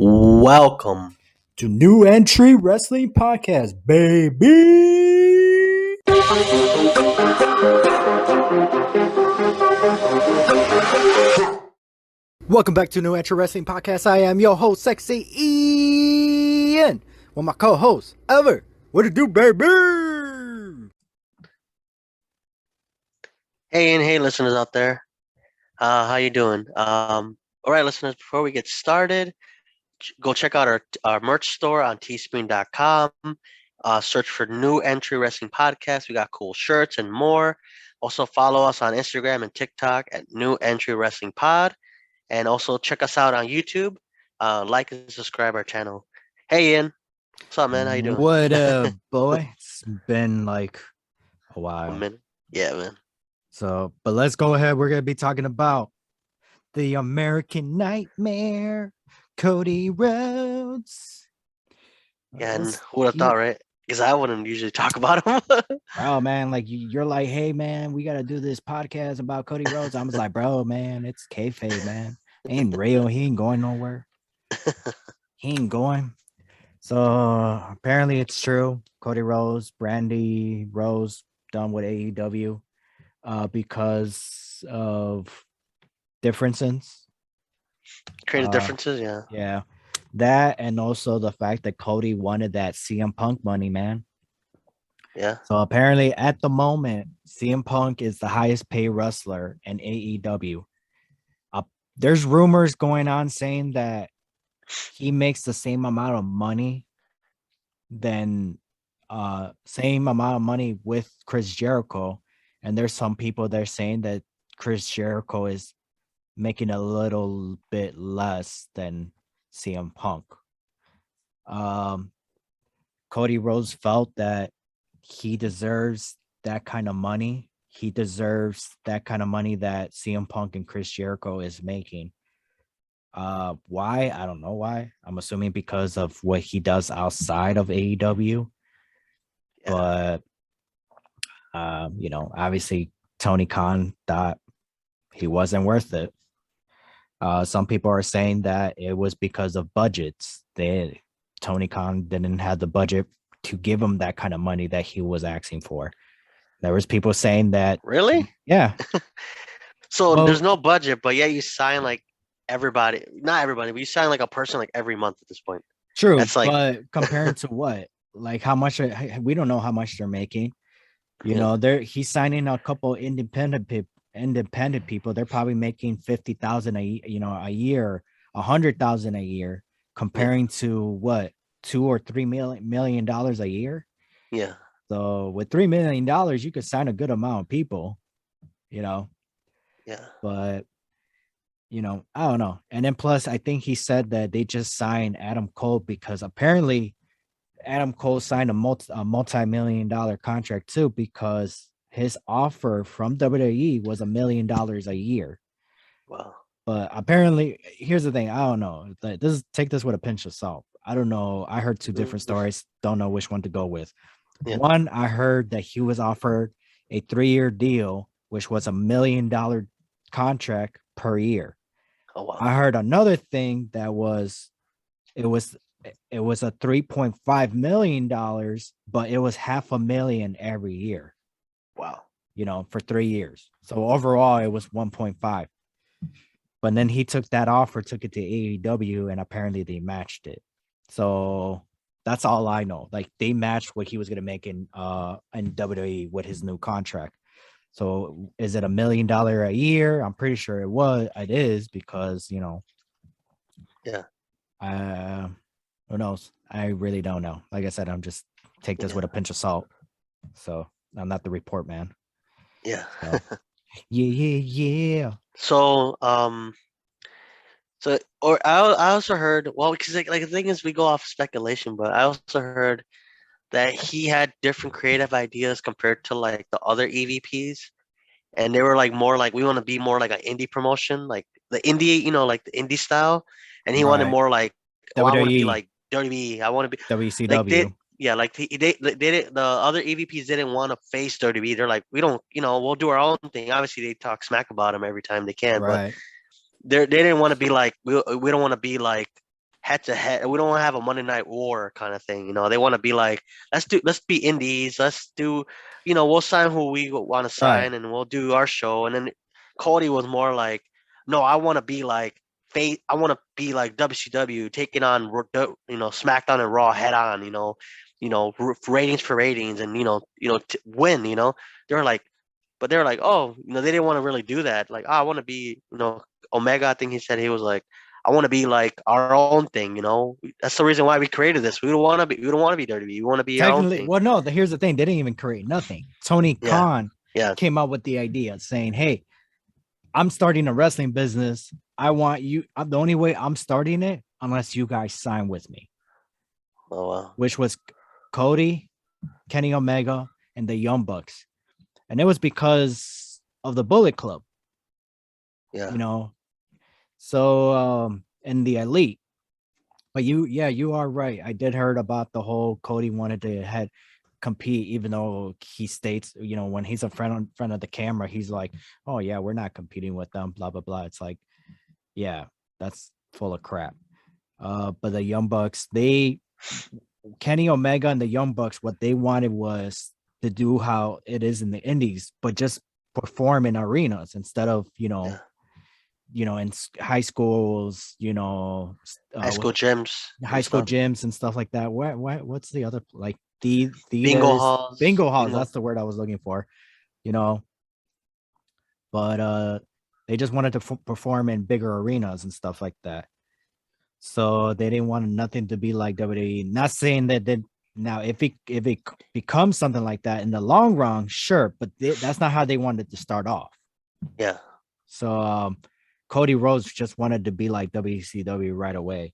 Welcome to New Entry Wrestling Podcast, baby. Welcome back to New Entry Wrestling Podcast. I am your host, Sexy Ian, with my co-host, Ever. What it do, baby? Hey, and hey, listeners out there. How you doing? All right, listeners, before we get started, go check out our merch store on teespring.com. Search for New Entry Wrestling Podcast. We got cool shirts and more. Also, follow us on Instagram and TikTok at New Entry Wrestling Pod. And also, check us out on YouTube. Like and subscribe our channel. Hey, Ian. What's up, man? How you doing? What up, boy? It's been like a while. A minute. Yeah, man. So, but let's go ahead. We're going to be talking about the American Nightmare, Cody Rhodes. Yeah, and who would have thought, right? Because I wouldn't usually talk about him. Bro, man, like you're like, hey, man, we got to do this podcast about Cody Rhodes. I was like, bro, man, it's kayfabe, man. It ain't real. He ain't going nowhere. He ain't going. So apparently it's true. Cody Rhodes, Brandy Rose done with AEW because of differences. Creative differences, yeah. Yeah. That and also the fact that Cody wanted that CM Punk money, man. Yeah. So apparently at the moment, CM Punk is the highest paid wrestler in AEW. There's rumors going on saying that he makes the same amount of money with Chris Jericho. And there's some people that are saying that Chris Jericho is making a little bit less than CM Punk. Cody Rhodes felt that he deserves that kind of money. He deserves that kind of money that CM Punk and Chris Jericho is making. Why? I don't know why. I'm assuming because of what he does outside of AEW. Yeah. But obviously Tony Khan thought he wasn't worth it. Some people are saying that it was because of budgets. Tony Khan didn't have the budget to give him that kind of money that he was asking for. There was people saying that. Really? Yeah. So there's no budget, but yeah, you sign like everybody, not everybody, but you sign like a person like every month at this point. True. That's like, but compared to what? Like how much? We don't know how much they're making. He's signing a couple independent people. They're probably making 50,000 a year, 100,000 a year, comparing to what, $2 or $3 million a year. Yeah. So with $3 million, you could sign a good amount of people. Yeah. But I don't know. And then plus, I think he said that they just signed Adam Cole because apparently Adam Cole signed a multi-million-dollar contract too, because his offer from WWE was $1 million a year. Wow. But apparently, here's the thing. I don't know. Take this with a pinch of salt. I don't know. I heard two different stories. Don't know which one to go with. Yeah. One, I heard that he was offered a 3-year deal, which was $1 million contract per year. Oh, wow. I heard another thing that it was a $3.5 million, but it was $500,000 every year. Wow. For 3 years. So overall, it was 1.5. But then he took that offer, took it to AEW, and apparently they matched it. So that's all I know. Like they matched what he was going to make in WWE with his new contract. So is it $1 million a year? I'm pretty sure it is because, Yeah. Who knows? I really don't know. Like I said, I'm just take this with a pinch of salt. So I'm not the report man. Yeah. So, yeah. So I also heard, well, because like the thing is, we go off speculation, but I also heard that he had different creative ideas compared to like the other EVPs, and they were like more like, we want to be more like an indie promotion, like the indie, like the indie style, and he wanted more like, I want to be like WWE. I want to be WCW. Like they the other EVPs didn't want to face WWE. They're like, we don't, we'll do our own thing. Obviously, they talk smack about him every time they can, right. But they didn't want to be like, we don't want to be like head to head. We don't want to have a Monday Night War kind of thing. You know, they want to be like, let's be indies. Let's do, you know, we'll sign who we want to Right. sign, and we'll do our show. And then Cody was more like, no, I want to be like fate. I want to be like WCW taking on, you know, SmackDown and Raw head on. Ratings for ratings, and win. You know, they're like, but they're like, oh, you know, they didn't want to really do that. Like, oh, I want to be, you know, Omega. I think he said he was like, I want to be like our own thing. You know, that's the reason why we created this. We don't want to be. We don't want to be WWE. We want to be our own Technically, thing. well, no, here's the thing. They didn't even create nothing. Tony Yeah, Khan yeah, came up with the idea saying, hey, I'm starting a wrestling business. I want you. The only way I'm starting it, unless you guys sign with me, oh wow, which was Cody, Kenny Omega, and the Young Bucks. And it was because of the Bullet Club, yeah, you know. So and the Elite. But you are right. I did heard about the whole Cody wanted to head compete, even though he states, you know, when he's in front of the camera, he's like, oh yeah, we're not competing with them, blah blah blah. It's like, yeah, that's full of crap. But the Young Bucks, Kenny Omega and the Young Bucks, what they wanted was to do how it is in the indies, but just perform in arenas instead of, yeah. in high schools, High school gyms high and school stuff. gyms and stuff like that. What's the other, like, Bingo theaters, halls. bingo halls? Bingo. That's the word I was looking for. You know, but they just wanted to perform in bigger arenas and stuff like that. So they didn't want nothing to be like WWE. Not saying that now if it becomes something like that in the long run, sure, but that's not how they wanted to start off. Yeah. So Cody Rhodes just wanted to be like WCW right away.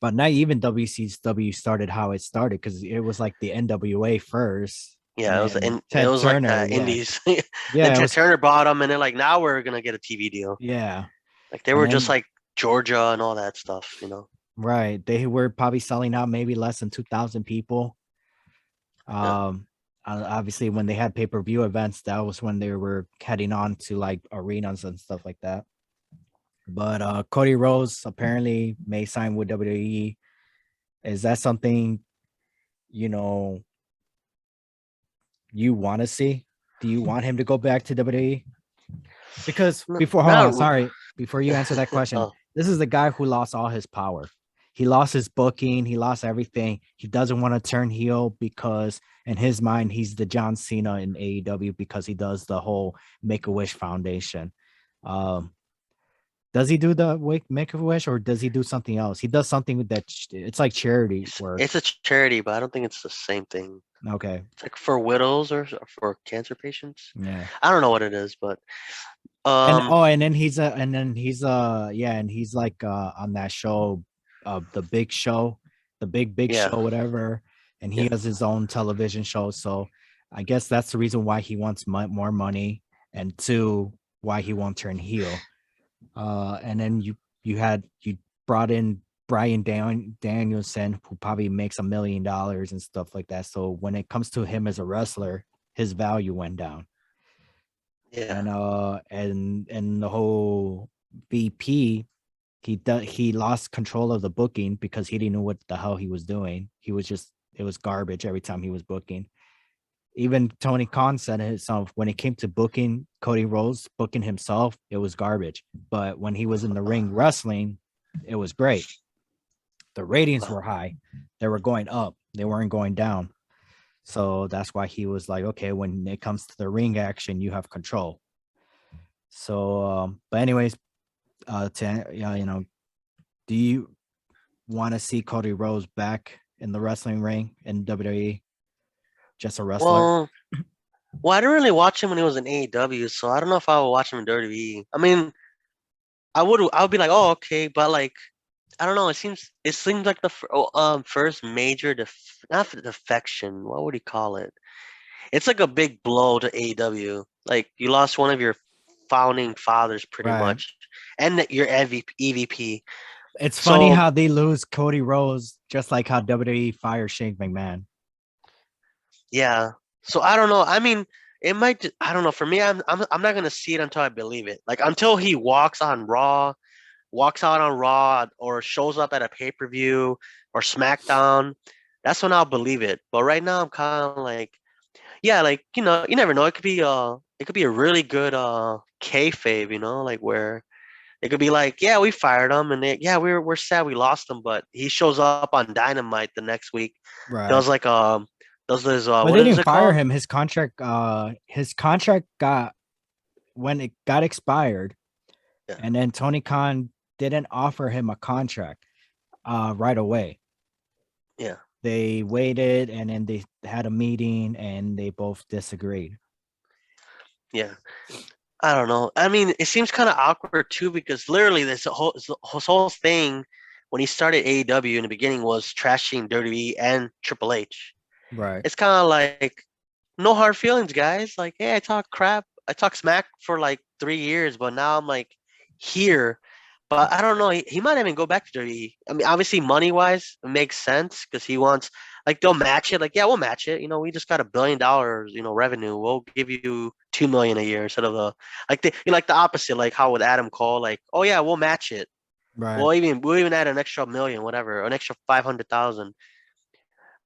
But not even WCW started how it started, because it was like the NWA first, and Yeah, then it Ted was like Turner. that Yeah, indies. Then yeah, it Ted was. Turner bought them, and then like now we're gonna get a TV deal. Yeah, Like they and were just then like Georgia and all that stuff, you know. right, they were probably selling out maybe less than 2,000 people. Yeah. Obviously, when they had pay-per-view events, that was when they were heading on to like arenas and stuff like that. But Cody Rhodes apparently may sign with WWE. Is that something, you know, you want to see? Do you want him to go back to WWE? Because hold on, Not. sorry, before you answer that question, Oh, this is the guy who lost all his power. He lost his booking, he lost everything. He doesn't want to turn heel because in his mind, he's the John Cena in AEW because he does the whole Make-A-Wish Foundation. Um, does he do the Make-A-Wish, or does he do something else? He does something with that. It's like charity work. it's a charity, but I don't think it's the same thing. Okay. It's like for widows or for cancer patients. Yeah. I don't know what it is, but And um, and then he's yeah, and he's like on that show, the big show, the big yeah, show, whatever. And he yeah, has his own television show. So I guess that's the reason why he wants more money, and two, why he won't turn heel. And then you brought in Brian Danielson, who probably makes $1 million and stuff like that. So when it comes to him as a wrestler, his value went down. yeah. And the whole VP, he lost control of the booking because he didn't know what the hell he was doing. It was garbage every time he was booking. Even Tony Khan said it himself, when it came to booking Cody Rhodes, booking himself, it was garbage. But when he was in the ring wrestling, it was great. The ratings were high. They were going up. They weren't going down. So that's why he was like, okay, when it comes to the ring action, you have control. So, but anyways, do you want to see Cody Rhodes back in the wrestling ring in WWE? Just a wrestler? Well, I didn't really watch him when he was in AEW, so I don't know if I would watch him in WWE. I mean, I would be like, oh, okay, but like, I don't know. It seems like the first major not defection. What would he call it? It's like a big blow to AEW. Like you lost one of your founding fathers, pretty Right. much, and your EVP. It's funny So how they lose Cody Rhodes, just like how WWE fired Shane McMahon. yeah. So I don't know. I mean, it might. I don't know. For me, I'm not gonna see it until I believe it. Like until he walks on Raw, walks out on Raw or shows up at a pay-per-view or SmackDown, that's when I'll believe it. But right now I'm kind of like, yeah, like you never know. It could be a really good kayfabe, like where it could be like, yeah, we fired him, and yeah, we're sad we lost him, but he shows up on Dynamite the next week, does Right. like does this But what they is didn't it fire called? him. His contract got when it got expired, Yeah, and then Tony Khan didn't offer him a contract right away. yeah, They waited and then they had a meeting and they both disagreed. yeah. I don't know. I mean, it seems kind of awkward too because literally this whole thing when he started AEW in the beginning was trashing WWE and Triple H. Right. It's kind of like no hard feelings, guys. Like, hey, I talk crap, I talk smack for like 3 years, but now I'm like here. But I don't know. He might even go back to WWE. I mean, obviously, money wise, it makes sense because he wants like they'll match it. Like, yeah, we'll match it. We just got $1 billion, revenue. We'll give you 2 million a year instead of like the opposite. Like how with Adam Cole, like, oh yeah, we'll match it. Right. We'll even add an extra million, whatever, an extra 500,000.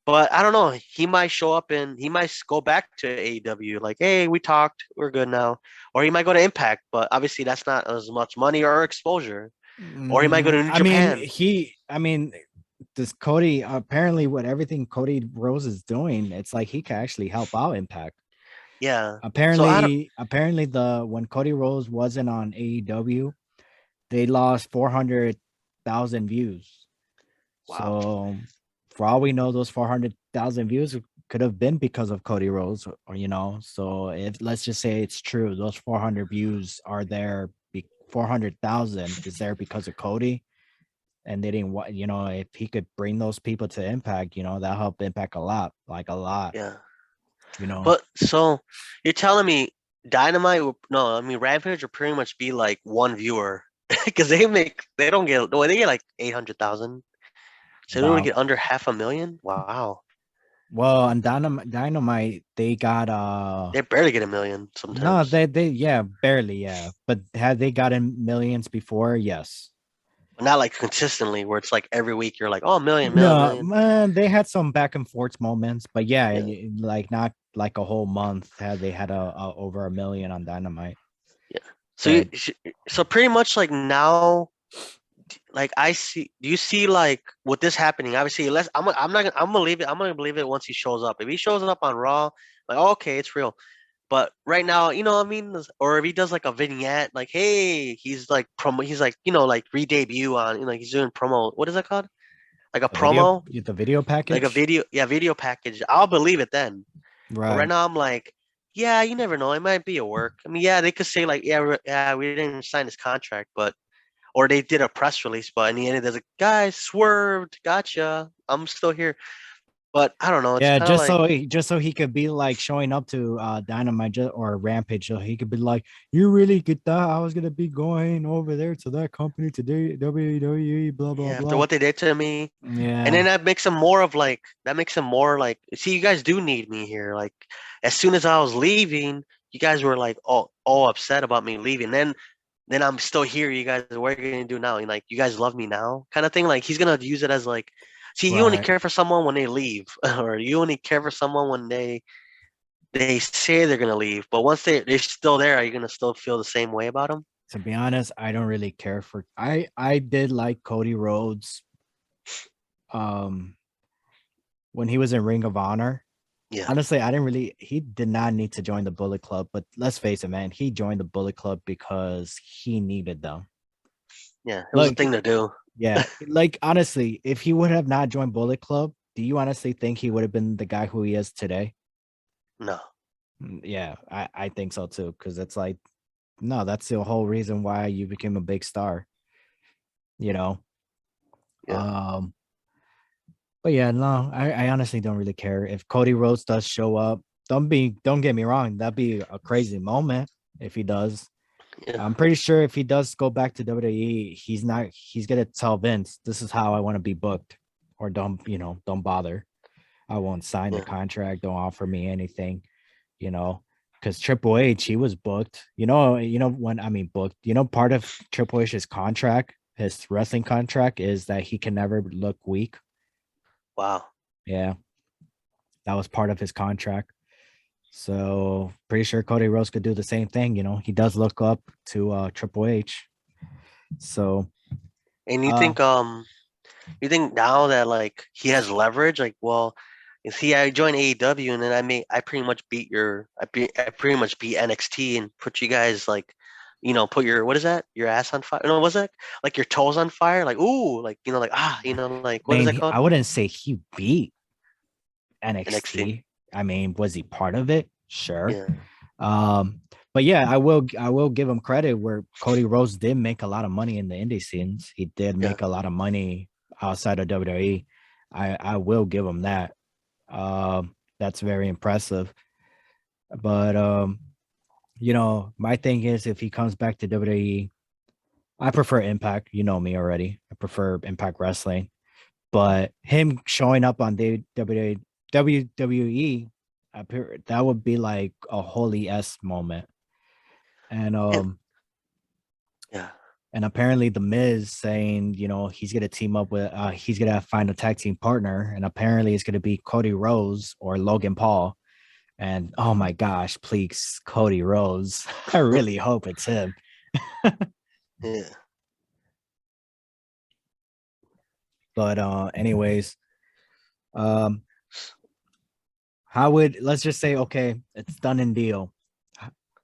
But I don't know. He might show up and he might go back to AEW. Like, hey, we talked, we're good now. Or he might go to Impact, but obviously that's not as much money or exposure. Or he might go to New I mean, Japan. this Cody apparently with everything Cody Rose is doing, it's like he can actually help out Impact. Yeah. So I don't. Apparently the when Cody Rose wasn't on AEW, they lost 400,000 views. Wow. So for all we know, those 400,000 views could have been because of Cody Rose, or. So if let's just say it's true, those 400 views are there. 400,000 is there because of Cody, and they didn't want. If he could bring those people to Impact, that helped Impact a lot, like a lot. Yeah. You know. But so you're telling me Dynamite? No, I mean Rampage would pretty much be like one viewer because they don't get no, they get like 800,000. So they would Wow. get under 500,000. Wow. Well, on Dynamite, they got They barely get a million no, sometimes. they yeah, barely, yeah. But had they gotten millions before? Yes. Not like consistently where it's like every week you're like, oh, million, million, No, million. man, they had some back and forth moments, but yeah, Yeah, like not like a whole month had they had a over a million on Dynamite. yeah. So But so pretty much like now, like I see, do you see like with this happening? Obviously, I'm not gonna, I'm gonna leave it. I'm gonna believe it once he shows up. If he shows up on Raw, like okay, it's real. But right now, you know what I mean? Or if he does like a vignette, like hey, he's like promo, he's like like re-debut on, he's doing promo. What is that called? Like a promo, the video like a package, video, yeah, video package. I'll believe it then. But right right? now, I'm like, yeah, you never know. It might be a work. I mean, yeah, they could say like, yeah, we didn't sign this contract, but or they did a press release, but in the end, there's like, guys, swerved, gotcha. I'm still here. But I don't know. It's Yeah, kind of like, just so he could be like showing up to Dynamite or Rampage, so he could be like, "You really get that? I was gonna be going over there to that company today, WWE, blah blah yeah, after blah." what they did to me, and then Yeah, that makes him more like, see, you guys do need me here. Like, as soon as I was leaving, you guys were like all upset about me leaving. Then I'm still here. You guys, what are you gonna do now? And like, you guys love me now, kind of thing. Like, he's gonna use it as like, see, you only right. care for someone when they leave, or you only care for someone when they say they're gonna leave. But once they're still there, are you gonna still feel the same way about them? To be honest, I don't really care for. I did like Cody Rhodes, um, when he was in Ring of Honor. Yeah, Honestly, I didn't really. He did not need to join the Bullet Club, but let's face it, man. He joined the Bullet Club because he needed them. yeah, it was a Like, thing to do. yeah, like honestly, if he would have not joined Bullet Club, do you honestly think he would have been the guy who he is today? No, Yeah, I think so too. Because it's like, no, that's the whole reason why you became a big star. You know. yeah, Um, but yeah, no, I honestly don't really care if Cody Rhodes does show up. Don't get me wrong, that'd be a crazy moment if he does. yeah, I'm pretty sure if he does go back to WWE, he's gonna tell Vince, this is how I want to be booked, or don't bother. I won't sign the yeah, contract, don't offer me anything, you know. Because Triple H, he was booked. When I mean booked, part of Triple H's contract, his wrestling contract is that he can never look weak. Wow. Yeah, that was part of his contract. So pretty sure Cody Rhodes could do the same thing. He does look up to Triple H. So And uh you think now that like he has leverage, like, well, you see, I joined AEW and then I pretty much I pretty much beat NXT and put you guys like, put your, what is that? Your ass on fire? No, was that like your toes on fire? Like, ooh, like, like, like, I what is that mean, called? I wouldn't say he beat NXT. NXT. I mean, was he part of it? Sure. Yeah. Um, but yeah, I will give him credit where Cody Rhodes did make a lot of money in the indie scenes. He did Yeah. make a lot of money outside of WWE. I will give him that. That's very impressive. But my thing is if he comes back to WWE, I prefer Impact. You know me already. I prefer Impact Wrestling. But him showing up on WWE, that would be like a holy s moment. And And yeah. and apparently the Miz saying, he's gonna team up with he's gonna find a tag team partner, and apparently it's gonna be Cody Rhodes or Logan Paul. And oh my gosh, please, Cody Rhodes. I really hope it's him. Yeah. But anyways, um, let's just say, okay, it's done and deal.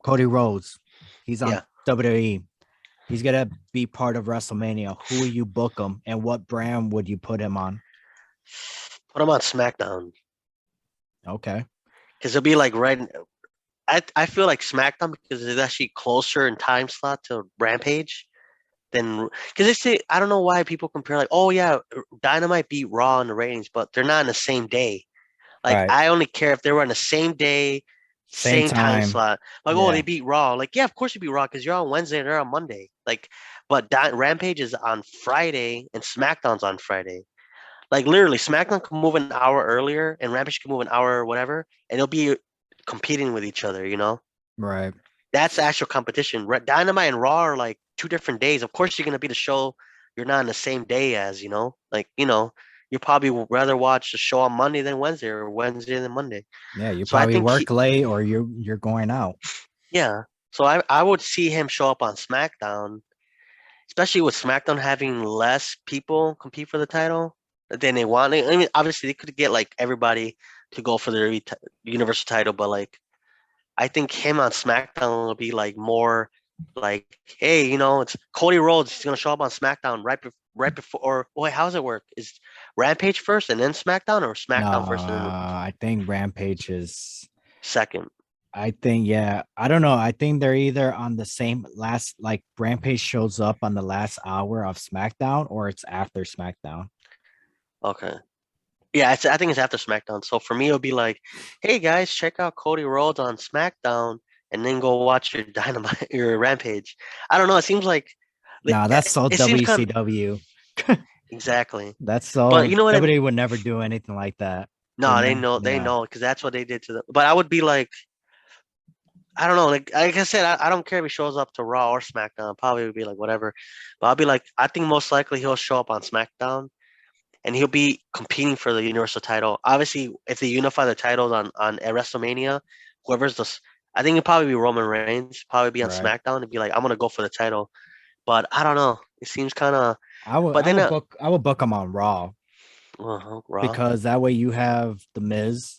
Cody Rhodes, he's on Yeah. WWE. He's gonna be part of WrestleMania. Who will you book him, and what brand would you put him on? Put him on SmackDown. Okay. Because it'll be like I feel like SmackDown because it's actually closer in time slot to Rampage than because they say I don't know why people compare like, oh yeah, Dynamite beat Raw in the ratings, but they're not in the same day. Like Right. I only care if they were on the same day, Same same time time. slot. Like, oh, they Yeah. beat Raw. Like, yeah, of course you beat Raw because you're on Wednesday and they're on Monday. Like, but Rampage is on Friday and SmackDown's on Friday. Like literally, SmackDown can move an hour earlier and Rampage can move an hour or whatever, and they'll be competing with each other. Right. That's actual competition. Dynamite and Raw are like two different days. Of course, you're gonna be the show you're not on the same day as. Like you probably would rather watch the show on Monday than Wednesday or Wednesday than Monday. Yeah, you So I probably think work late or you're going out. yeah. So I would see him show up on SmackDown, especially with SmackDown having less people compete for the title than they want. I mean, obviously they could get like everybody to go for the Universal title, but like I think him on SmackDown will be like more like, hey, it's Cody Rhodes. He's gonna show up on SmackDown right before. Or wait, how does it work? Is Rampage first and then SmackDown, or No, SmackDown first and then I think Rampage is. second? I think, yeah. I don't know. I think they're either on the same last, like Rampage shows up on the last hour of SmackDown, or it's after SmackDown. Okay. Yeah, I think it's after SmackDown. So for me, it'll be like, hey guys, check out Cody Rhodes on SmackDown, and then go watch your Dynamite, your Rampage. I don't know. It seems like No, that's so it seems kind of WCW. exactly. That's so But you know what? WWE would never do anything like that. No, they Yeah. know because that's what they did to them. But I would be like, I don't know. Like I said, I don't care if he shows up to Raw or SmackDown. Probably would be like whatever. But I'll be like, I think most likely he'll show up on SmackDown and he'll be competing for the Universal title. Obviously, if they unify the titles on at WrestleMania, whoever's I think it'll probably be Roman Reigns. Probably be on Right. SmackDown and be like, I'm gonna go for the title. But I don't know. It seems kind of. I would But I then, would book I would book him on Raw Raw. because that way you have the Miz,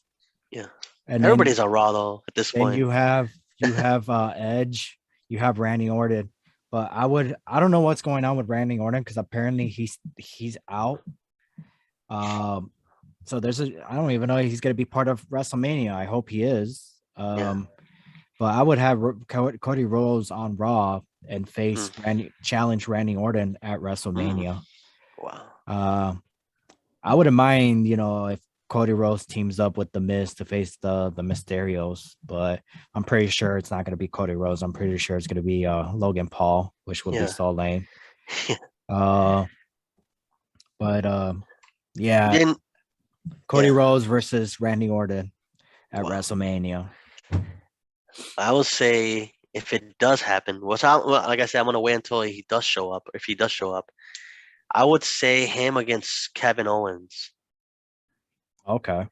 Yeah, and then everybody's on Raw though at this then point. you have Edge, you have Randy Orton. But I don't know what's going on with Randy Orton because apparently he's out. Um, so I don't even know if he's gonna be part of WrestleMania. I hope he is. Yeah. But I would have Cody Rhodes on Raw and Mm. challenge Randy Orton at Mm. WrestleMania. Wow. I wouldn't mind, if Cody Rhodes teams up with the Miz to face the Mysterios, but I'm pretty sure it's not going to be Cody Rhodes. I'm pretty sure it's going to be Logan Paul, which would be Yeah. so lame. Uh, but yeah, Then Cody yeah, Rhodes versus Randy Orton at wow. WrestleMania. I would say if it does happen, well, like I said, I'm gonna wait until he does show up. If he does show up, I would say him against Kevin Owens. Okay.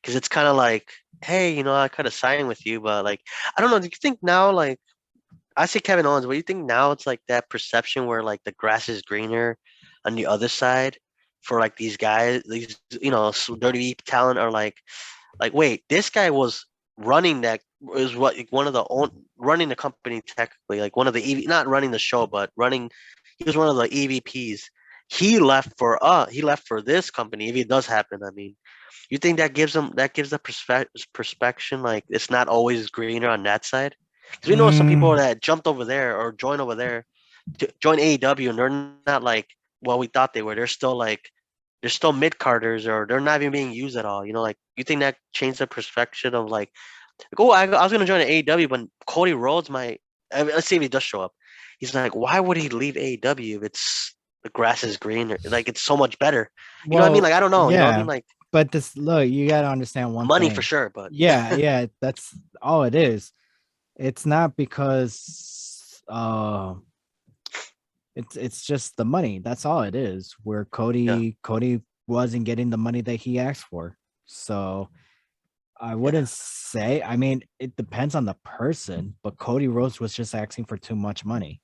Because it's kind of like, hey, I could have signed with you, but like, I don't know. Do you think now, like, I say Kevin Owens, but you think now it's like that perception where like the grass is greener on the other side for like these guys, these dirty talent are like, wait, this guy was running that was what like, one of the own running the company technically, like one of the not running the show, but running. He was one of the EVPs. He left for this company. If it does happen, I mean, you think that gives the perspective like it's not always greener on that side? Because we know some people Mm, that jumped over there or joined over there to join AEW and they're not like what we thought they were. They're still mid carders or they're not even being used at all. Like you think that changed the perspective of like, oh, I was gonna join AEW, but Cody Rhodes might. Let's see if he does show up. He's like, why would he leave AEW if it's the grass is greener? Like it's so much better. You know what I mean? well, Like I don't know. You know what I yeah, mean? Like but this look, you gotta understand one money for thing. sure, but Yeah, that's all it is. It's not because it's just the money. That's all it is. Where yeah, Cody wasn't getting the money that he asked for. So I yeah, wouldn't say, I mean, it depends on the person, but Cody Rhodes was just asking for too much money.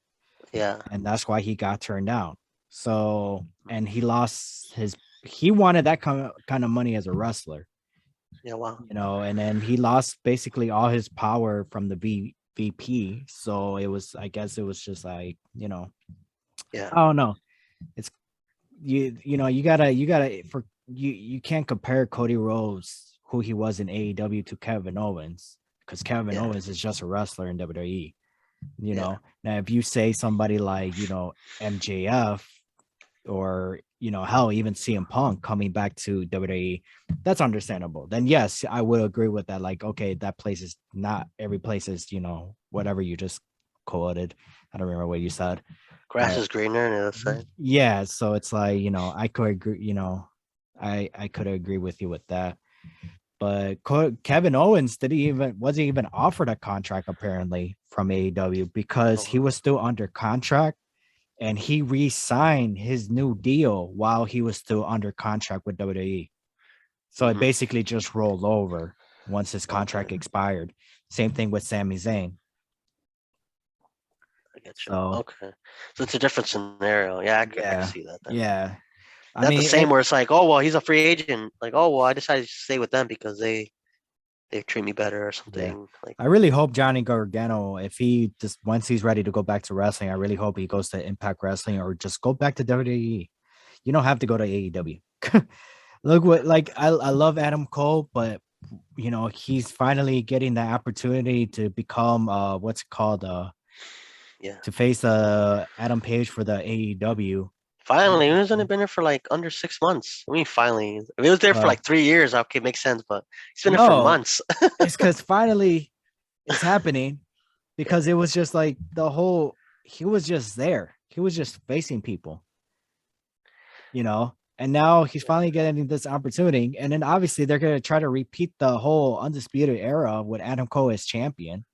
yeah, And that's why he got turned down. So, and he wanted that kind of money as a wrestler, yeah. Wow. and then he lost basically all his power from the VP. So I guess it was just like, Yeah, I don't know. It's you gotta for you can't compare Cody Rhodes, who he was in AEW, to Kevin Owens, because Kevin yeah, Owens is just a wrestler in WWE. yeah. Now if you say somebody like MJF, or hell, even CM Punk coming back to WWE, that's understandable. Then yes, I would agree with that. Like, okay, that place is not every place is whatever you just quoted. I don't remember what you said, Grass but is greener on the other side. yeah, so it's like, I could agree, I could agree with you with that. But Kevin Owens wasn't even offered a contract apparently from AEW, because he Oh, was still under contract, and he re-signed his new deal while he was still under contract with WWE. So it mm-hmm. basically just rolled over once his contract Okay, expired. Same thing with Sami Zayn. I get you. So Okay, so it's a different scenario. Yeah, I can yeah, see that then. yeah. I Not the mean, same where it's like, oh well, he's a free agent. Like, oh well, I decided to stay with them because they treat me better or yeah. something. Like, I really hope Johnny Gargano, if he just once he's ready to go back to wrestling, I really hope he goes to Impact Wrestling or just go back to WWE. You don't have to go to AEW. Look what like I love Adam Cole, but he's finally getting the opportunity to become what's it called yeah. to face Adam Page for the AEW. Finally, he was only been there for like under 6 months. I mean, finally, if he was there for Uh, like 3 years, okay, makes sense. But he's been there for no, months. it's because finally it's happening, Yeah, because it was just like he was just there. He was just facing people, and now he's yeah, finally getting this opportunity. And then obviously they're going to try to repeat the whole Undisputed Era with Adam Cole as champion.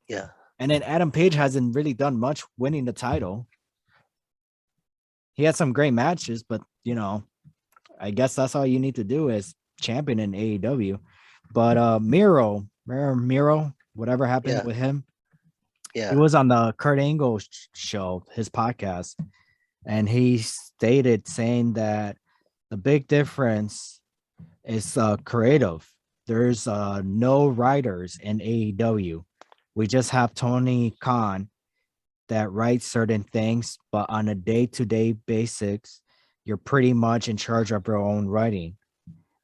yeah. And then Adam Page hasn't really done much winning the title. He had some great matches, but I guess that's all you need to do as champion in AEW. But Miro, whatever happened Yeah, with him, he yeah, was on the Kurt Angle show, his podcast, and he stated saying that the big difference is creative. There's no writers in AEW. We just have Tony Khan that writes certain things, but on a day-to-day basis, you're pretty much in charge of your own writing.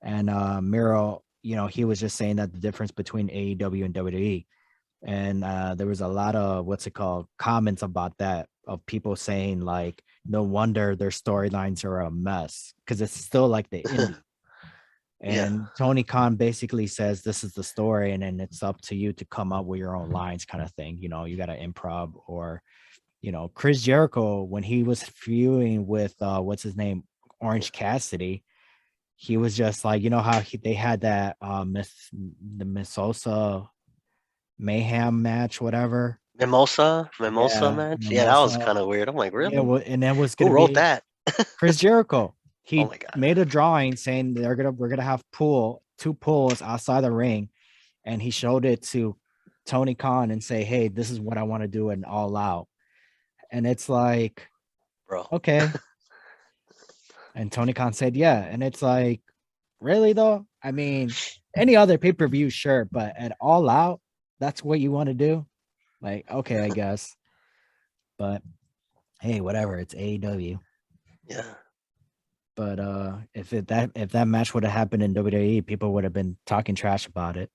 And Miro, he was just saying that the difference between AEW and WWE. And there was a lot of what's it called comments about that, of people saying like, no wonder their storylines are a mess, because it's still like the indie. yeah, And Tony Khan basically says this is the story, and then it's up to you to come up with your own lines, kind of thing. You got to improv. Or Chris Jericho, when he was feuding with what's his name, yeah. Orange Cassidy, he was just like, how they had that the Mimosa Mayhem match, whatever. Mimosa Yeah, match. Yeah, that was Mimosa. kind of weird. I'm like, Yeah, really? and that was Who gonna wrote be that? Chris Jericho. He Oh my God. made a drawing saying we're gonna have two pools outside the ring, and he showed it to Tony Khan and say, "Hey, this is what I want to do and All Out." And it's like, Bro. okay. And Tony Khan said, "Yeah." And it's like, really though? I mean, any other pay-per-view, sure, but at All Out, that's what you want to do? Like, okay, I guess. But hey, whatever. It's AEW. Yeah. But if that match would have happened in WWE, people would have been talking trash about it.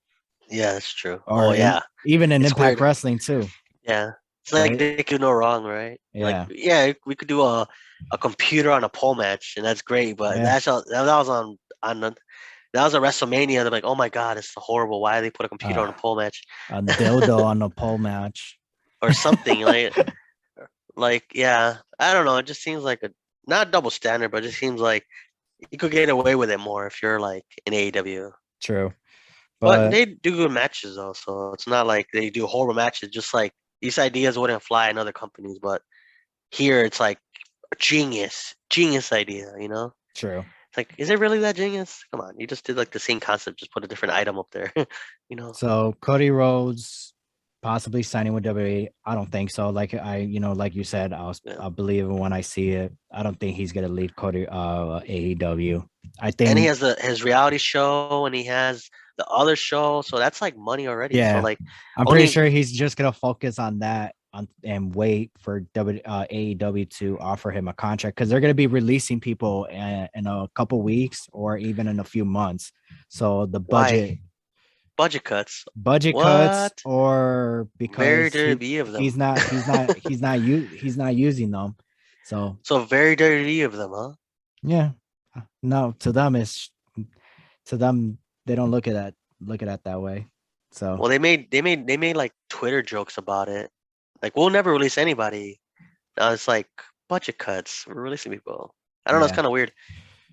Yeah, that's true. Or Yeah. even in It's Impact weird. Wrestling too. Yeah. It's like Right? they could do no wrong, right? Like, Yeah. yeah, we could do a computer on a pole match, and that's great. But Yeah. that was on the, that was a WrestleMania. They're like, oh my God, it's horrible. Why did they put a computer on a pole match A dildo on a pole match. or something like yeah, I don't know. It just seems like a not double standard, but it just seems like you could get away with it more if you're like in AEW. True. But But they do good matches though, so it's not like they do horrible matches. Just like these ideas wouldn't fly in other companies, but here it's like a genius idea. true. It's like, is it really that genius? Come on, you just did like the same concept, just put a different item up there. you know? So Cody Rhodes possibly signing with WWE. I don't think so. Like like you said, Yeah. I'll believe it when I see it. I don't think he's gonna leave AEW. I And he think has his reality show, and he has the other show, so that's like money already. So yeah, like, I'm pretty only sure he's just gonna focus on that and wait for AEW to offer him a contract because they're gonna be releasing people in a couple weeks or even in a few months. So the why budget cuts? budget cuts What? or Very because dirty of them. he's not using them. So So very dirty of them, huh? yeah, no, to them they don't look at it that way. So Well, they made like Twitter jokes about it. Like, we'll never release anybody. Now it's like budget cuts. We're releasing people. I don't know. It's yeah, kind of weird.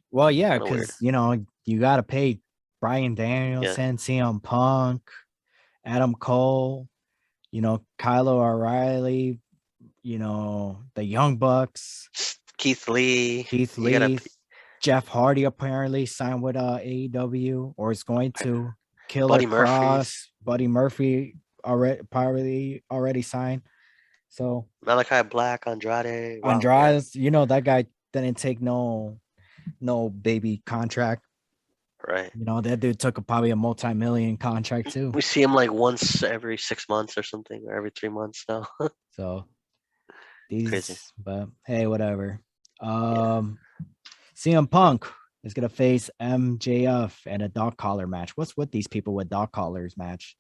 well yeah, Kind of weird. because you got to pay Brian Yeah. Danielson, CM Punk, Adam Cole, Kyle O'Reilly, the Young Bucks, Keith Lee. Keith You gotta Lee, Jeff Hardy apparently signed with AEW or is going to. Killer Buddy Murphy's, Cross, Buddy Murphy already signed. So Malachi Black, Andrade. Wow. Yeah. Andrade, that guy didn't take no baby contract. Right. That dude took probably a multi-million contract too. We see him like once every 6 months or something, or every 3 months now. So Crazy. but hey, whatever. CM Punk is gonna face MJF in a dog collar match. What's with these people with dog collars match?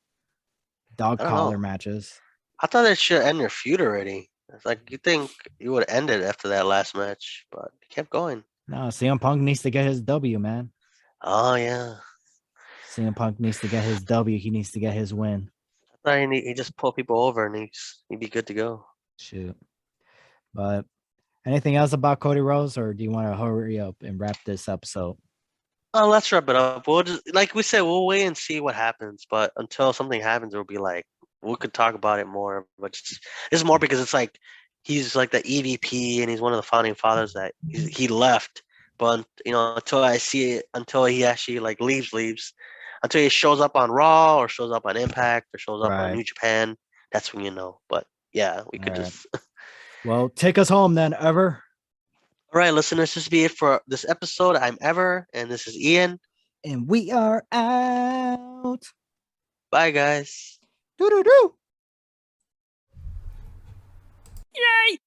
Dog I don't collar know. matches. I thought they should end their feud already. It's like, you think you would end it after that last match, but it kept going. No, CM Punk needs to get his W, man. Oh yeah. CM Punk needs to get his W. He needs to get his win. I thought he just pull people over and he'd be good to go. Shoot. But anything else about Cody Rhodes, or do you want to hurry up and wrap this episode? Oh, let's wrap it up. We'll just, like we said, we'll wait and see what happens. But until something happens, we'll be like, we could talk about it more. But it's more because it's like he's like the EVP and he's one of the founding fathers that he left. But until I see it, until he actually like leaves, until he shows up on Raw or shows up on Impact or shows up on Right. New Japan, that's when you know. But yeah, we could All right. just. Well, take us home then, Ever. All right, listeners, this will be it for this episode. I'm Ever, and this is Ian. And we are out. Bye, guys. Doo-doo-doo. Yay!